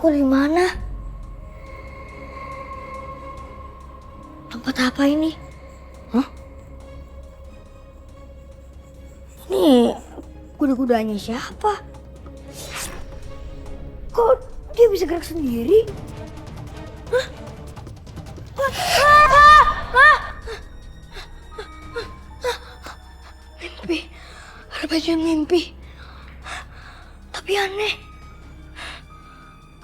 Aku di mana? Tempat apa ini? Hah? Ini kuda-kudanya siapa? Kok dia bisa gerak sendiri? Hah? Mimpi. Ada baju mimpi. Tapi aneh.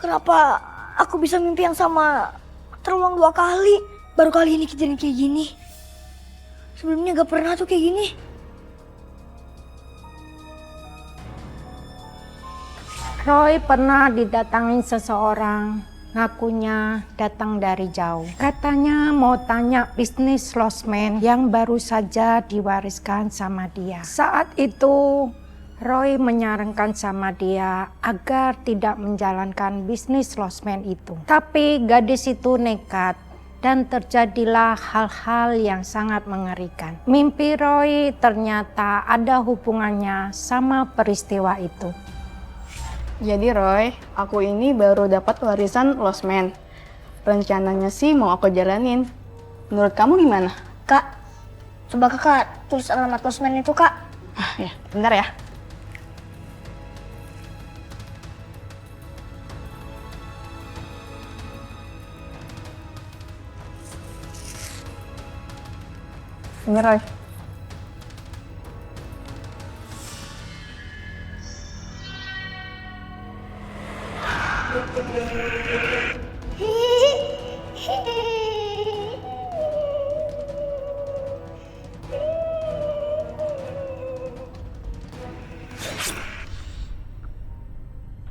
Kenapa aku bisa mimpi yang sama terulang 2 kali? Baru kali ini kejadian kayak gini. Sebelumnya gak pernah tuh kayak gini. Roy pernah didatangin seseorang, ngakunya datang dari jauh. Katanya mau tanya bisnis losmen yang baru saja diwariskan sama dia. Saat itu Roy menyarankan sama dia agar tidak menjalankan bisnis losmen itu. Tapi gadis itu nekat dan terjadilah hal-hal yang sangat mengerikan. Mimpi Roy ternyata ada hubungannya sama peristiwa itu. Jadi Roy, aku ini baru dapat warisan losmen. Rencananya sih mau aku jalanin. Menurut kamu gimana? Kak, coba kakak tulis alamat losmen itu, Kak. Ya, bentar ya. Ini Roy.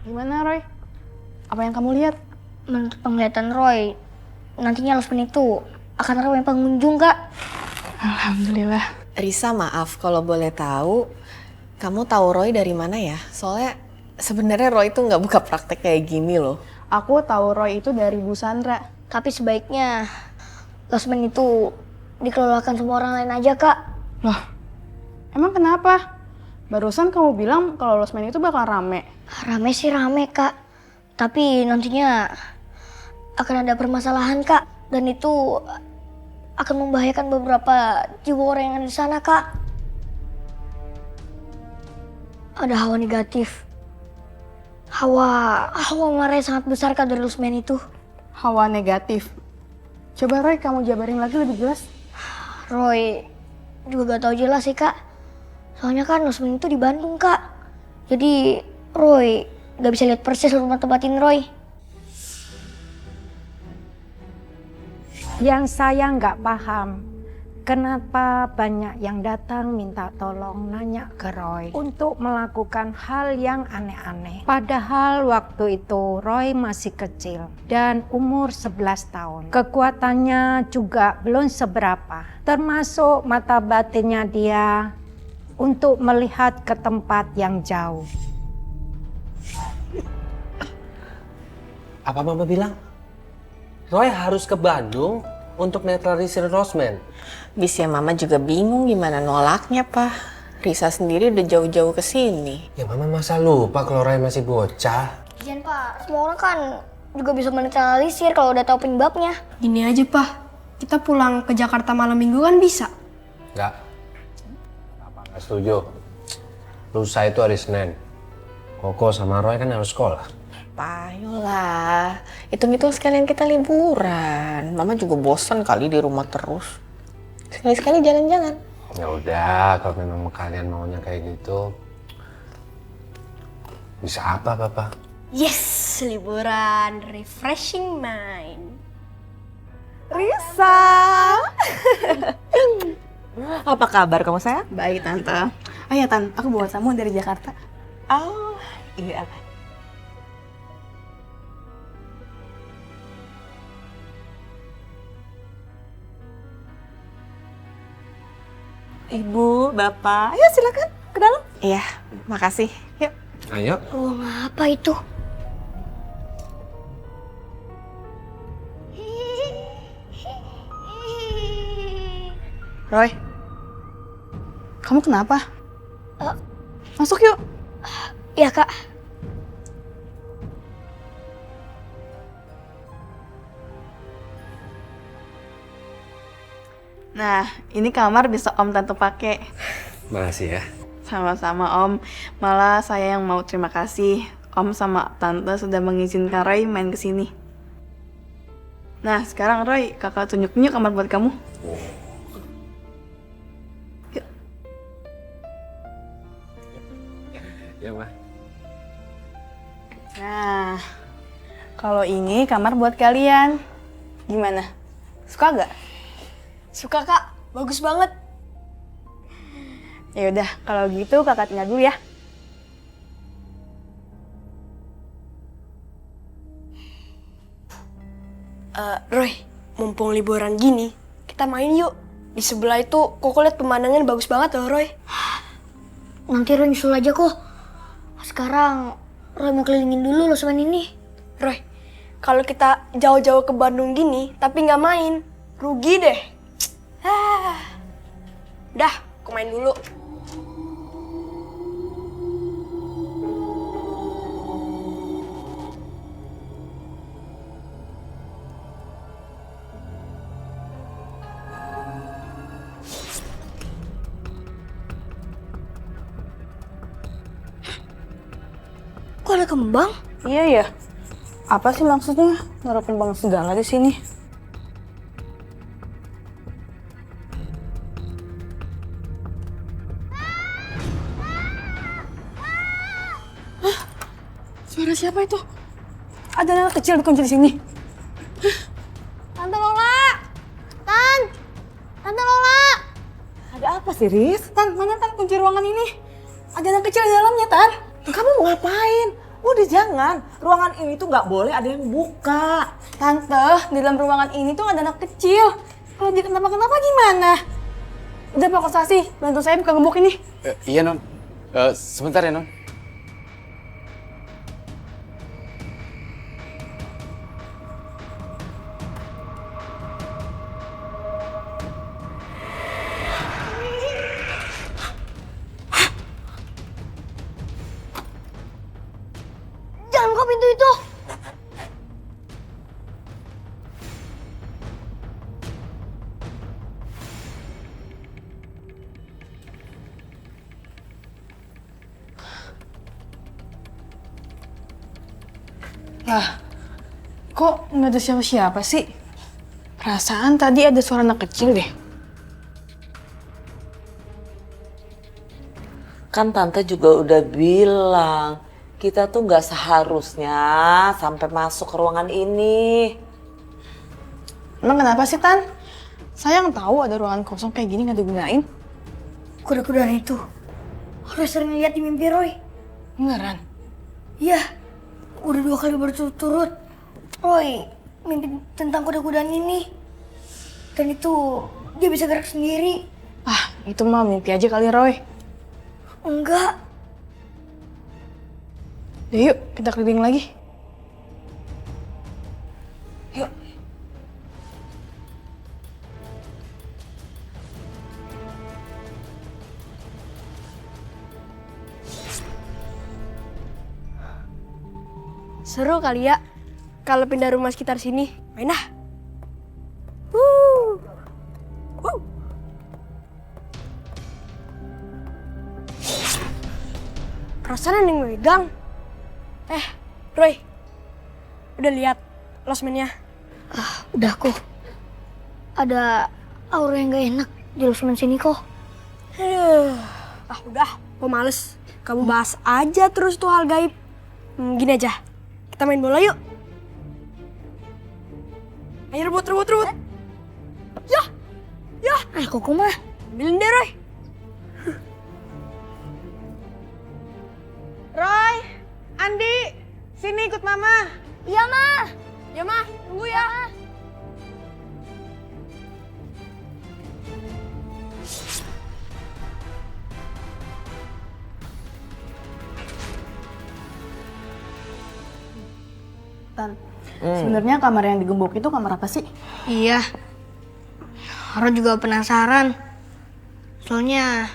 Gimana Roy? Apa yang kamu lihat? Menurut penglihatan Roy, nantinya losmen itu akan ramai pengunjung, Kak. Alhamdulillah. Risa, maaf kalau boleh tahu, kamu tahu Roy dari mana ya? Soalnya sebenarnya Roy itu nggak buka praktek kayak gini loh. Aku tahu Roy itu dari Bu Sandra. Tapi sebaiknya losmen itu dikelolakan sama orang lain aja, Kak. Loh, emang kenapa? Barusan kamu bilang kalau losmen itu bakal rame. Rame sih rame, Kak. Tapi nantinya akan ada permasalahan, Kak. Dan itu akan membahayakan beberapa jiwa orang yang ada di sana, Kak. Ada hawa negatif. Hawa marah yang sangat besar, Kak, dari losmen itu. Hawa negatif. Coba Roy kamu jabarin lagi lebih jelas. Roy juga gak tahu jelas sih, Kak. Soalnya kan losmen itu di Bandung, Kak. Jadi Roy gak bisa lihat persis rumah tempatin Roy. Yang saya nggak paham, kenapa banyak yang datang minta tolong nanya ke Roy untuk melakukan hal yang aneh-aneh. Padahal waktu itu Roy masih kecil dan umur 11 tahun. Kekuatannya juga belum seberapa, termasuk mata batinnya dia untuk melihat ke tempat yang jauh. Apa Mama bilang? Roy harus ke Bandung untuk netralisir Rosman. Bisa Mama juga bingung gimana nolaknya, Pak. Risa sendiri udah jauh-jauh ke sini. Ya Mama masa lupa kalau Roy masih bocah. Iya, Pak. Semua orang kan juga bisa menetralisir kalau udah tahu penyebabnya. Gini aja, Pak. Kita pulang ke Jakarta malam minggu kan bisa? Enggak. Apa nggak setuju? Lusa itu hari Senin. Koko sama Roy kan harus sekolah. Ayolah, hitung-hitung sekalian kita liburan. Mama juga bosan kali di rumah terus. Sekali-sekali jalan-jalan. Ya udah, kalau memang kalian maunya kayak gitu, bisa apa, Papa? Yes, liburan, refreshing mind. Risa. Apa kabar kamu sayang? Baik Tante. Oh ya Tante, aku bawa tamu dari Jakarta. Oh, iya. Ibu, Bapak, ayo silakan ke dalam. Iya, makasih. Yuk. Ayo. Ruang apa itu? Roy, kamu kenapa? Masuk yuk. Ya, Kak. Nah, ini kamar bisa Om Tante pakai. Makasih ya. Sama-sama Om. Malah saya yang mau terima kasih. Om sama Tante sudah mengizinkan Roy main ke sini. Nah, sekarang Roy, kakak tunjuk-tunjuk kamar buat kamu. Yuk. Ya, Ma. Nah, kalau ini kamar buat kalian. Gimana? Suka gak? Suka kak, bagus banget. Ya udah, kalau gitu kakak tinggal dulu ya. Roy, mumpung liburan gini, kita main yuk. Di sebelah itu, Koko lihat pemandangan bagus banget loh, Roy. Nanti Roy nyusul aja kok. Sekarang Roy mau kelilingin dulu losmen ini. Roy, kalau kita jauh-jauh ke Bandung gini, tapi nggak main, rugi deh. Udah, aku main dulu. Kok ada kembang? Iya ya. Apa sih maksudnya naruh kembang segala di sini? Hah? Suara siapa itu? Ada anak kecil dikunci di sini. Tante Lola! Tante Lola! Ada apa sih, Riz? Tan, mana Tan kunci ruangan ini? Ada anak kecil di dalamnya, Tan. Kamu mau ngapain? Udah jangan. Ruangan ini tuh nggak boleh ada yang buka. Tante, di dalam ruangan ini tuh ada anak kecil. Kalau dia kenapa-kenapa gimana? Udah Pak Kostasi, bantu saya buka gembok ini. Iya Non, sebentar ya Non. Jangan buka pintu itu. Lah, kok nggak ada siapa-siapa sih? Perasaan tadi ada suara anak kecil deh. Kan tante juga udah bilang, kita tuh nggak seharusnya sampai masuk ke ruangan ini. Emang kenapa sih, Tan? Saya yang tahu ada ruangan kosong kayak gini nggak digunain. Kuda-kudaan itu. Roy sering lihat di mimpi Roy. Beneran? Iya, udah 2 kali berturut-turut. Roy mimpi tentang kuda-kudaan ini. Dan itu dia bisa gerak sendiri. Ah, itu mah mimpi aja kali, Roy. Enggak. Ya yuk, kita keliling lagi. Yuk. Seru kali ya, kalau pindah rumah sekitar sini. Main ah. Perasaan ada yang megang. Roy, udah lihat losmennya? Udah kok. Ada aura yang gak enak di losmen sini kok. Udah, gue males. Kamu bahas aja terus tuh hal gaib. Gini aja, kita main bola yuk. Ayo rebut. Ya, Koko mah. ambilin deh Roy. Roy, Andi, sini ikut Mama. Iya, Ma. Ya mah, tunggu ya. Tan, sebenarnya kamar yang digembok itu kamar apa sih? Iya. Roy juga penasaran. Soalnya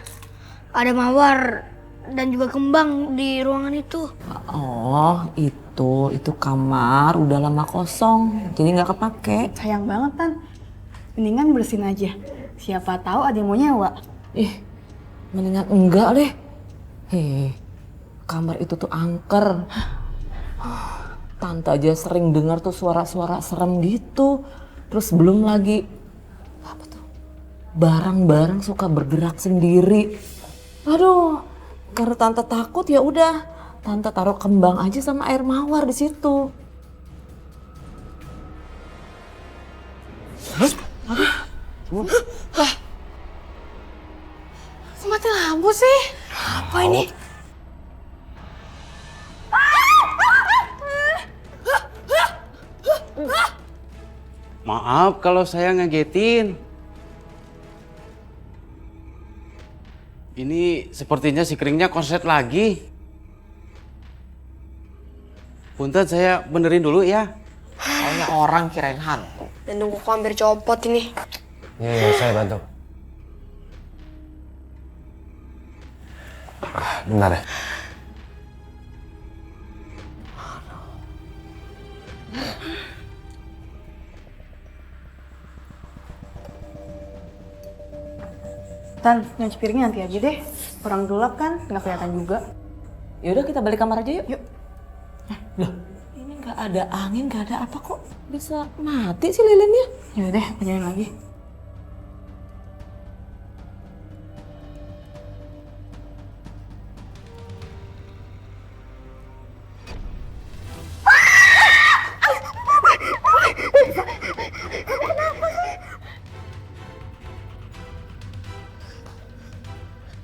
ada mawar dan juga kembang di ruangan itu. Oh, itu kamar udah lama kosong, jadi nggak kepake. Sayang banget, Tan. Mendingan bersihin aja. Siapa tahu ada yang mau nyewa. Mendingan enggak deh. Kamar itu tuh angker. Tante aja sering dengar tuh suara-suara serem gitu. Terus belum lagi barang-barang suka bergerak sendiri. Aduh, karena tante takut ya udah, tante taruh kembang aja sama air mawar di situ. Mati lampu sih. Apa ini? Maaf kalau saya ngagetin. Ini sepertinya si keringnya konset lagi. Punten saya benerin dulu ya. Kayaknya orang kirain hantu. Dan tunggu kok hampir copot ini. Iya, saya bantu. Bentar ya. Tan, nyuci piringnya nanti aja deh. Orang gelap kan, nggak kelihatan juga. Yaudah kita balik kamar aja yuk. Yuk. Loh, ini nggak ada angin, nggak ada apa kok bisa mati sih lilinnya? Yaudah deh, kerjain lagi.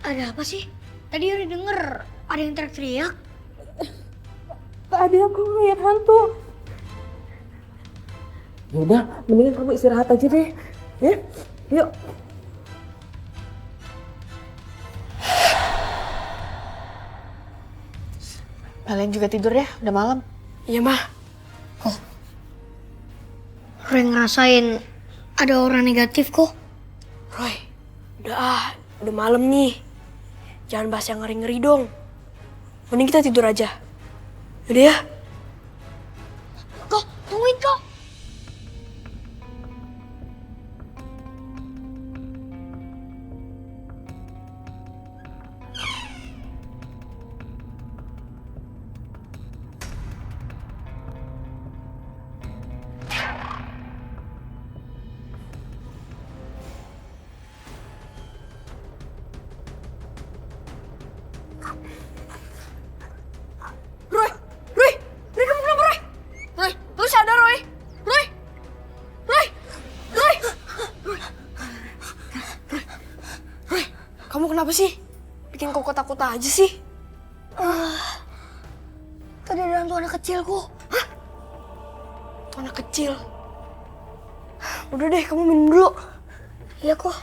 Ada apa sih? Tadi Yuri denger ada yang teriak-teriak. Tadi aku ngeliat hantu. Yaudah, mendingan kamu istirahat aja deh. Ya, yuk. Kalian juga tidur ya, udah malam. Iya, Mah. Roy ngerasain ada orang negatif kok. Roy, udah malam nih. Jangan bahas yang ngeri-ngeri dong. Mending kita tidur aja. Udah ya? Kok, tungguin kok. Kamu kenapa sih? Bikin koko takut aja sih. Tadi ada hantu anak kecil kok. Tuh anak kecil. Udah deh, kamu minum dulu. Iya kok.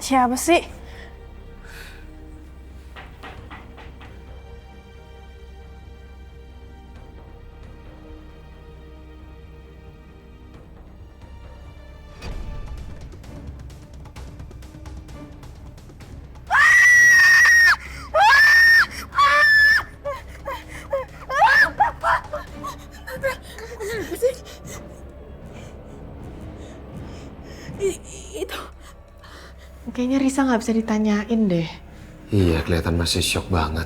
Siapa sih? Itu. Kayaknya Risa nggak bisa ditanyain deh. Iya, kelihatan masih shock banget.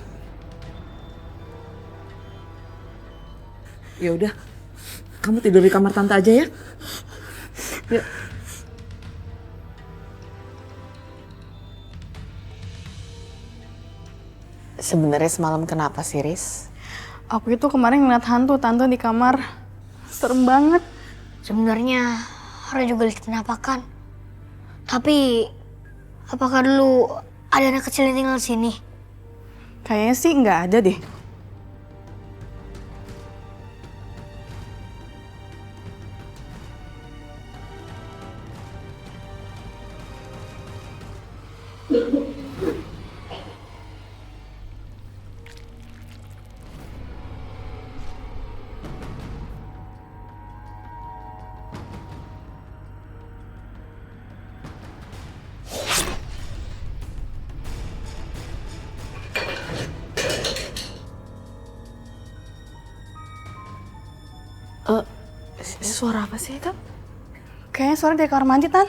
Ya udah, kamu tidur di kamar tante aja ya. Yuk. Sebenarnya semalam kenapa sih, Riz? Aku itu kemarin ngeliat hantu tante di kamar. Serem banget. Sebenarnya Roy juga lihat penampakan. Tapi apakah dulu ada anak kecil yang tinggal di sini? Kayaknya sih nggak ada deh. Suara apa sih itu? Kayaknya suara dari kamar mandi, Tan.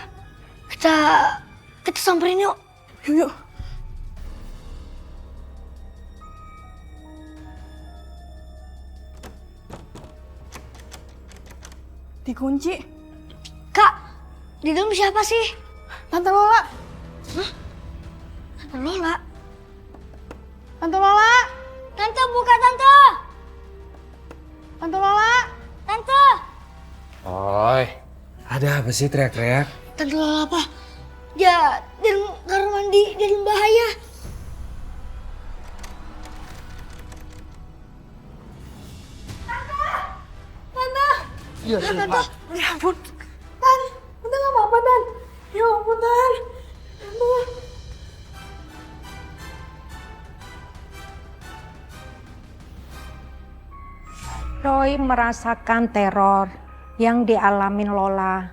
Kita samperin yuk. Yuk. Dikunci. Kak, di dalam siapa sih? Tante Lola. Tante Lola. Tante Lola. Tante, buka Tante. Tante Lola. Tante. Roy, ada apa sih teriak-teriak? Tante Lola apa? Ya, di kamar mandi, di dalam bahaya. Ya ampun. Tan, Tante nggak apa-apa, Tan. Ya ampun, Tan. Roy merasakan teror yang dialami Lola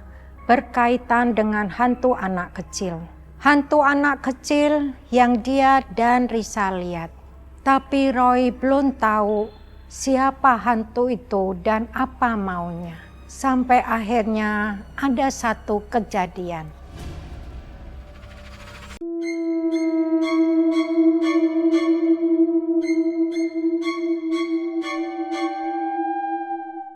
berkaitan dengan hantu anak kecil. Hantu anak kecil yang dia dan Risa lihat. Tapi Roy belum tahu siapa hantu itu dan apa maunya. Sampai akhirnya ada satu kejadian.